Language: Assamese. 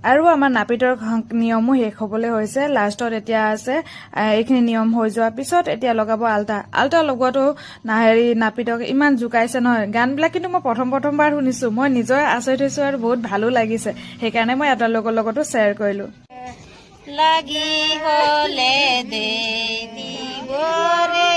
আৰু আমাৰ নাপিতৰ নিয়মো শেষ হ'বলৈ হৈছে লাষ্টত এতিয়া আছে এইখিনি নিয়ম হৈ যোৱাৰ পিছত এতিয়া লগাব আলতা লগোৱাটো নাপিতক ইমান জোকাইছে নহয় গানবিলাক কিন্তু মই প্ৰথমবাৰ শুনিছো মই নিজৰ আচৰিত হৈছো আৰু বহুত ভালো লাগিছে সেইকাৰণে মই আপোনালোকৰ লগতো শ্বেয়াৰ কৰিলো লাগি হলে দে দিবৰে